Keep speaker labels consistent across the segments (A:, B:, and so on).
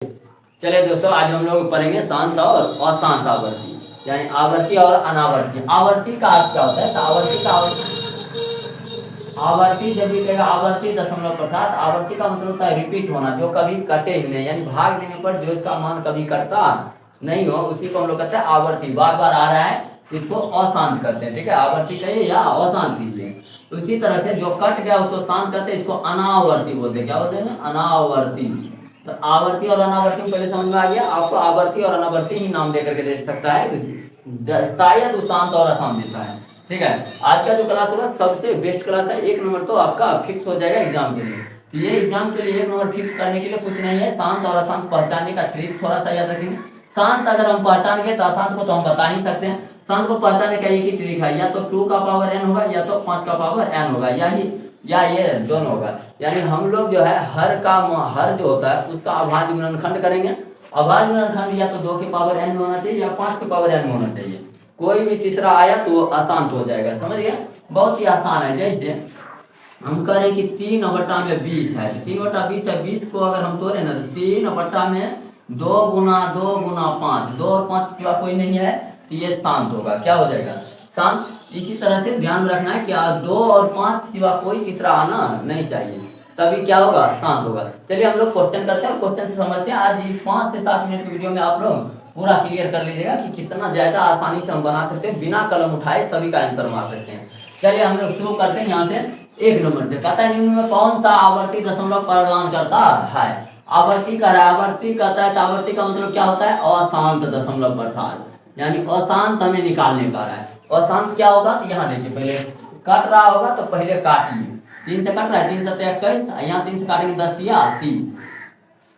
A: चलिए दोस्तों, आज हम लोग पढ़ेंगे शांत और अशांत आवर्ती, यानी आवर्ती और अनावर्ती। आवर्ती का अर्थ क्या होता है? तो आवर्ती का आवर्ती जब भी कहेगा आवर्ती दशमलव प्रसाद, आवर्ती का मतलब होता है रिपीट होना, जो कभी कटे ही नहीं, यानी भाग देने पर जो इसका मान कभी कटता नहीं हो, उसी को हम लोग कहते हैं आवर्ती। बार बार आ रहा है, इसको अशांत कहते हैं। ठीक है, आवर्ती कहिए या अशांत कीजिए। उसी तरह से जो कट गया उसको शांत करते हैं, इसको अनावर्ती बोलते हैं। क्या बोलते हैं? अनावर्ती। तो आवर्ती और अनावर्ती पहले समझ में आ गया आपको। आवर्ती और अनावर्ती ही नाम देकर के दे सकता है, शायद वो शांत और अशांत देता है। ठीक है, आज का जो क्लास होगा सबसे बेस्ट क्लास है। 1 नंबर तो आपका फिक्स हो जाएगा एग्जाम के लिए। तो ये एग्जाम के लिए 1 नंबर फिक्स करने के लिए कुछ नहीं है, शांत और अशांत पहचानने का ट्रिक थोड़ा सा याद रखेंगे। शांत अगर हम पहचान गए तो अशांत को तो हम बता नहीं सकते हैं। शांत को पहचानने का एक ही ट्रिक है, या तो 2 का पावर n होगा या तो 5 का पावर n होगा, या ये दोनों होगा। यानी हम लोग जो है हर जो होता है उसका अभाज्य गुणनखंड करेंगे। अभाज्य गुणनखंड या तो 2 के पावर n में होना चाहिए या 5 के पावर n में होना चाहिए। कोई भी तीसरा आया तो वो अशांत हो जाएगा। समझ गए? बहुत ही आसान है। जैसे हम करें कि 3/20 है, 3/20 है, 20 को अगर हम तोड़े ना तो 3/2 गुना 2 गुना 5, 2 और 5 के सिवा कोई नहीं है, तो ये शांत होगा। क्या हो जाएगा? शांत। इसी तरह से ध्यान में रखना है कि 2 और 5 के सिवा कोई तीसरा आना नहीं चाहिए, तभी क्या होगा? शांत होगा। चलिए हम लोग क्वेश्चन करते हैं और क्वेश्चन से समझते हैं। आज 5 से 7 मिनट की वीडियो में आप लोग पूरा क्लियर कर लीजिएगा कि कितना ज़्यादा आसानी से हम बना सकते हैं, बिना कलम उठाए सभी का आंसर मार सकते हैं। चलिए हम लोग शुरू करते हैं यहाँ से 1 नंबर से। कहता है निम्न में कौन सा आवर्ती दशमलव प्रदान करता है? आवर्ती का आवर्ती कहता है तो आवर्ती का मतलब क्या होता है? अशांत दशमलव प्रसार, यानी अशांत हमें निकालने का रहा है। अशांत क्या होगा? तो यहाँ देखिए, पहले कट रहा होगा तो पहले काटिए। 3 से कट रहा है, 3 से 21, यहाँ 3 से काटेंगे 10 या 30।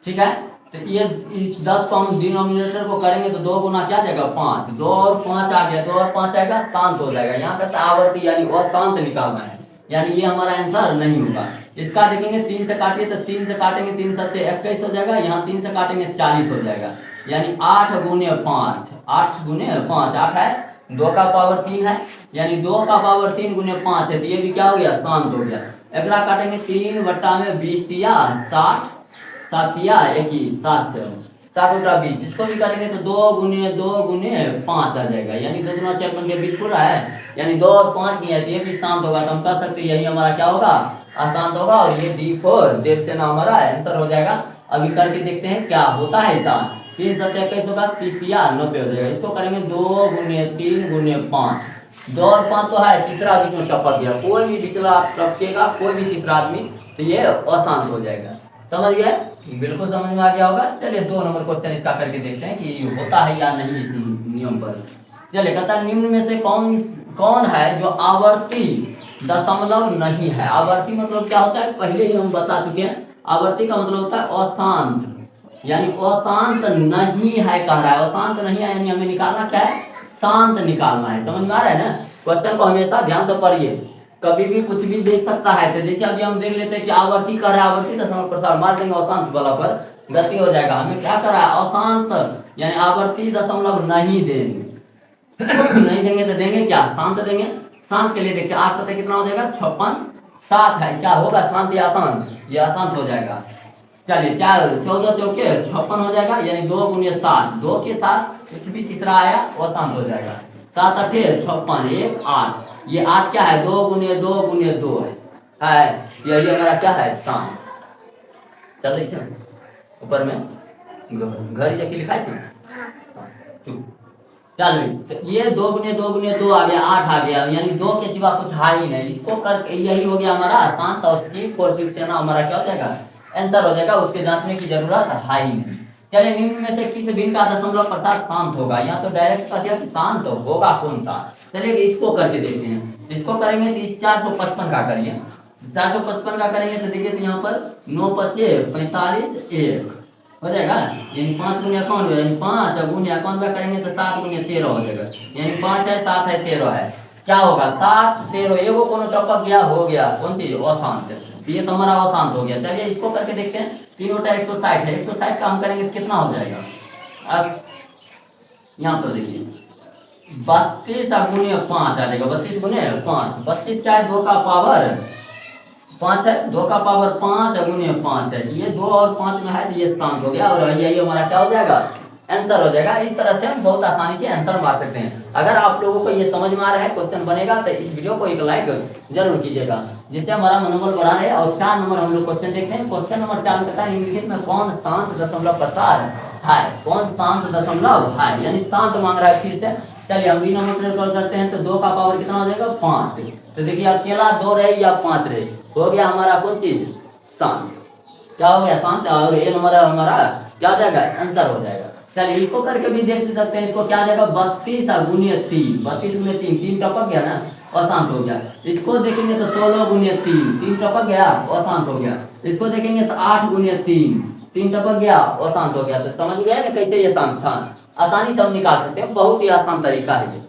A: ठीक है, तो ये इस 10 को हम डिनोमिनेटर को करेंगे तो 2 गुना क्या जाएगा? 5, 2 और 5 आ गया, 2 और 5 आएगा, शांत हो जाएगा। यहाँ तक आवर्ती यानी अशांत निकालना है, यानी ये हमारा आंसर नहीं होगा। इसका देखेंगे 3 से काटिए तो 3 से काटेंगे 3 सत्ते 21 हो जाएगा, यहाँ 3 से काटेंगे 40 हो जाएगा, यानी 8 गुने 5, 8 गुने 5, 8 है, 2 का पावर 3 है, यानी 2 का पावर 3 गुने 5 है, तो ये भी क्या हो गया? शांत हो गया। अगला काटेंगे 3/20 दिया 60, 7 या 21, 7 से 7/20, इसको भी करेंगे तो 2 गुने 5 आ जाएगा, यानी 2 गुना 4 के बीच पूरा है, यानी 2 और 5 ही है, तो ये भी शांत होगा। तो हम कह सकते हैं यही हमारा क्या होगा? अशांत होगा, और ये D4 देव सेना हमारा आंसर हो जाएगा। अभी करके देखते हैं क्या होता है शांत। 3 सत्ते 21 होगा, 30 या 90 हो जाएगा। इसको करेंगे 2 गुने 3 गुने 5, 2 और 5 तो है, तीसरा बीच में टपक गया, कोई भी पिछला टपकेगा, कोई भी तीसरा आदमी, तो ये अशांत हो जाएगा। समझ गए? बिल्कुल समझ में आ गया होगा। चलिए 2 नंबर क्वेश्चन इसका करके देखते हैं कि होता है या नहीं इस नियम पर। चलिए कहता है निम्न में से कौन है जो आवर्ती दशमलव नहीं है? आवर्ती मतलब क्या होता है? पहले ही हम बता चुके हैं। आवर्ती का मतलब होता है अशांत, यानी अशांत नहीं है कह रहा है। अशांत नहीं है यानी हमें निकालना क्या है? शांत निकालना है। समझ में आ रहा है ना? क्वेश्चन को हमेशा ध्यान से पढ़िए, कभी भी कुछ भी देख सकता है। तो जैसे अभी हम देख लेते हैं कि आवर्ती कर रहा है, आवर्ती दशमलव प्रसार, मार देंगे अशांत वाला पर, गलती हो जाएगा। हमें क्या कर रहा है? अशांत, यानी आवर्ती दशमलव नहीं देंगे। नहीं देंगे तो देंगे क्या? शांत देंगे। शांत के लिए देखते हैं 8 सत्ते कितना हो जाएगा? 56, 7 है, क्या होगा? शांत या अशांत? ये अशांत हो जाएगा। चलिए 4 14 चौके 56 हो जाएगा, यानी 2 गुने 7, 2 के साथ कुछ भी तीसरा आया वो शांत हो जाएगा। 7 8 56, 1 8, ये 8 क्या है? 2 गुने 2 है, यही हमारा क्या है? शांत। चल रही है ऊपर में घर जाके लिखा है। चलो तो ये 2 गुने 2 आ गया, 8 आ गया, यानी 2 के सिवा कुछ है ही नहीं। इसको कर यही हो गया हमारा शांत, और C4 शिवसेना हमारा क्या हो जाएगा? आंसर हो जाएगा। उसके जांचने की जरूरत है ही नहीं। चलिए निम्न में से किस भिन्न का दशमलव प्रसार शांत होगा? यहाँ तो डायरेक्ट कह दिया कि शांत होगा कौन सा। चलिए इसको करके देखते हैं। इसको करेंगे तो इस 455 का करिए, 455 का करेंगे तो देखिए तो यहाँ पर 9 5 45 1 हो जाएगा, यानी 5 गुने 91, यानी 5 गुने 91 करेंगे तो 7 गुने 13 हो जाएगा, यानी 5 है 7 है 13 है, क्या होगा? 7 13, एगो कोनो टपक गया, हो गया कौन चीज? अशांत। ये तो हमारा अशांत हो गया। चलिए इसको करके देखते हैं। 3 बटा 160 है, 160 का हम करेंगे तो कितना हो जाएगा? अब यहाँ पर देखिए 32 गुने 5 आ जाएगा, 32 गुने 5, 32 क्या है? 2 का पावर 5 है, 2 का पावर 5 गुने 5 है, ये 2 और 5 में है तो ये शांत हो गया और यही हमारा क्या हो जाएगा, आंसर हो जाएगा। इस तरह से हम बहुत आसानी से आंसर मार सकते हैं। अगर आप लोगों को ये समझ में आ रहा है, क्वेश्चन बनेगा तो इस वीडियो को एक लाइक जरूर कीजिएगा, जिससे हमारा मनोबल बढ़ा है। और 4 नंबर हम लोग क्वेश्चन देखते हैं। क्वेश्चन नंबर 4 कहता है निम्नलिखित में कौन शांत दशमलव प्रसार है, कौन शांत दशमलव है, यानी शांत मांग रहा है फिर से। चलिए हम 2 नंबर पर कॉल करते हैं, तो 2 का पावर कितना हो जाएगा 5। तो देखिए अकेला 2 रहे या 5 रहे, हो गया हमारा कौन चीज, शांत। क्या हो गया, शांत। और ये नंबर हमारा क्या हो जाएगा, आंसर हो जाएगा। चलिए इसको करके भी देख सकते हैं, इसको क्या आ जाएगा 32 गुने 3, 32 गुने 3, 3 टपक गया ना, अशांत हो गया। इसको देखेंगे तो 16 गुने 3, 3 टपक गया, अशांत हो गया। इसको देखेंगे तो 8 गुने 3, 3 टपक गया, अशांत हो गया। तो समझ गया ना कैसे ये शांत था, आसानी से हम निकाल सकते हैं, बहुत ही आसान तरीका है ये।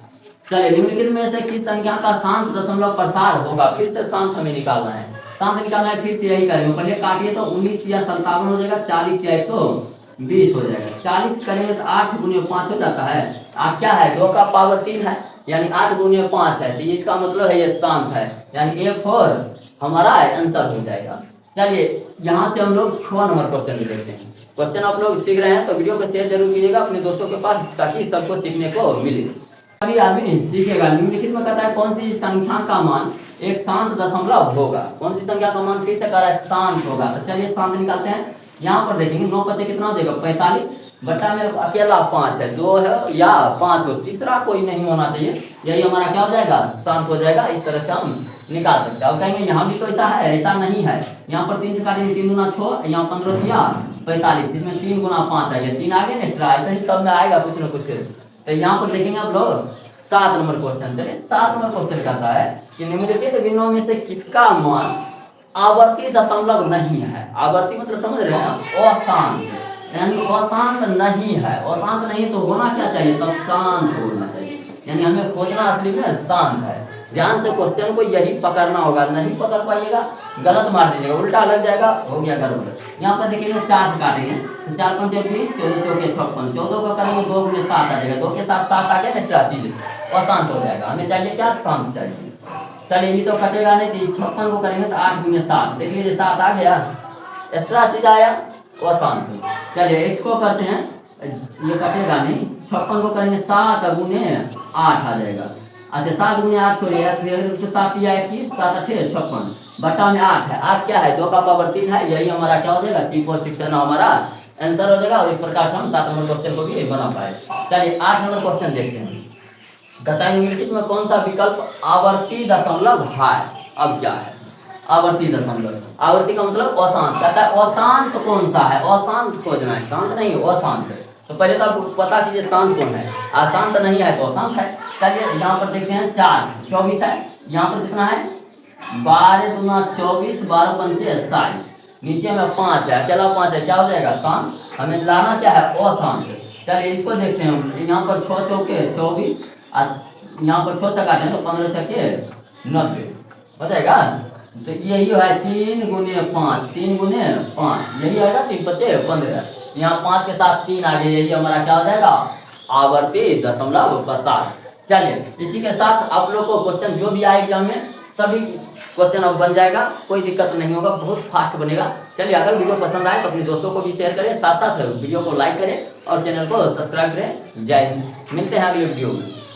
A: चलिए निम्नलिखित में से किस संख्या का शांत दशमलव प्रसार होगा, फिर से शांत हमें निकालना है। शांत निकालना है, फिर से यही करेंगे, पहले काटिए तो 19 या 57 हो जाएगा, 40 या 120 हो जाएगा। 40 करेंगे तो 8 गुने 5 हो जाता है। 8 क्या है, 2 का पावर 3 है, यानी 8 गुने 5 है, तो इसका मतलब है ये शांत है, यानी A4 हमारा आंसर हो जाएगा। चलिए यहाँ से हम लोग 6 नंबर क्वेश्चन भी देखते हैं। क्वेश्चन आप लोग सीख रहे हैं तो वीडियो को शेयर जरूर कीजिएगा अपने दोस्तों के पास, ताकि सबको सीखने को मिले, सभी आदमी सीखेगा। निम्नलिखित में कहता है कौन सी संख्या का मान एक शांत दशमलव होगा, कौन सी संख्या का मान फिर से कह रहा है शांत होगा। तो चलिए शांत निकालते हैं। यहाँ पर देखेंगे 9 पते कितना देगा 45, बटा में अकेला 5 है, 2 है या 5 हो, तीसरा कोई नहीं होना चाहिए, यही हमारा क्या हो जाएगा, शांत हो जाएगा। इस तरह से हम निकाल सकते हैं। अब कहेंगे यहाँ भी तो ऐसा है, ऐसा नहीं है। यहाँ पर 3 से काटेंगे, 3 गुना 6, यहाँ 15 दिया 45, इसमें 3 गुना 5 आ गया, 3 आगे ना एक्स्ट्रा, ऐसा ही सब में आएगा कुछ ना कुछ। तो यहाँ पर देखेंगे आप लोग 7 नंबर क्वेश्चन। चलिए 7 नंबर क्वेश्चन कहता है कि निम्नलिखित भिन्नों में से किसका मान आवर्ती दशमलव नहीं है। आवर्ती मतलब समझ रहे हैं, अशांत, यानी अशांत नहीं है। अशांत नहीं तो होना क्या चाहिए, तब शांत होना चाहिए, यानी हमें खोजना असली में शांत है। ध्यान से क्वेश्चन को यही पकड़ना होगा, नहीं पकड़ पाइएगा गलत मार दीजिएगा, उल्टा लग जाएगा, हो गया गलत। यहाँ पर देखिएगा 4 से काटेंगे तो 4 5 20, 14 चौके 56, 14 को करेंगे 2 गुने 7 आ जाएगा, 2 के साथ 7 आ गया, एक्स्ट्रा चीज अशांत हो जाएगा। हमें चाहिए क्या, शांत चाहिए। चलिए ये तो कटेगा नहीं, तो 56 को करेंगे तो 8 गुने 7, देख लीजिए 7 आ गया, एक्स्ट्रा चीज आया, अशांत। चलिए इसको करते हैं, ये कटेगा नहीं, 56 को करेंगे 7 गुने 8 आ जाएगा। अच्छा 7 गुने 8 छोड़िए, फिर 7 या 21, 7 8 56, बटा में 8 है। 8 क्या है, 2 का पावर 3 है, यही हमारा क्या हो जाएगा, C4 सेक्शन हमारा आंसर हो जाएगा। और इस प्रकार से हम 7 नंबर क्वेश्चन को भी बना पाए। चलिए 8 नंबर क्वेश्चन देखते हैं। कहता है निम्नलिखित में कौन सा विकल्प आवर्ती दशमलव है। अब क्या है आवर्ती दशमलव, आवर्ती का मतलब अशांत। कहता है अशांत कौन सा है, अशांत खोजना है, शांत नहीं अशांत। तो पहले तो आपको पता कीजिए शांत कौन है, अशांत नहीं है तो अशांत है। चलिए यहाँ पर देखते हैं 4 24 है, यहाँ पर कितना है 12 दूना 24, 12 पंचे 60, नीचे में 5 है, अकेला 5 है, क्या हो जाएगा शांत। हमें लाना क्या है, अशांत। चलिए इसको देखते हैं हम, यहाँ पर 6 चौके 24, यहाँ पर 6 से काटें तो 15 छक्के 90 हो जाएगा। तो यही है 3 गुने 5, 3 गुने 5, यही आएगा 3 पचे 15, यहाँ 5 के साथ 3 आगे, यही हमारा क्या हो जाएगा, आवर्ती दशमलव प्रसार। चलिए इसी के साथ आप लोग को क्वेश्चन जो भी आए एग्जाम में सभी क्वेश्चन अब बन जाएगा, कोई दिक्कत नहीं होगा, बहुत फास्ट बनेगा। चलिए अगर वीडियो पसंद आए तो अपने दोस्तों को भी शेयर करें, साथ साथ वीडियो को लाइक करें और चैनल को सब्सक्राइब करें। जय हिंद, मिलते हैं अगले वीडियो में।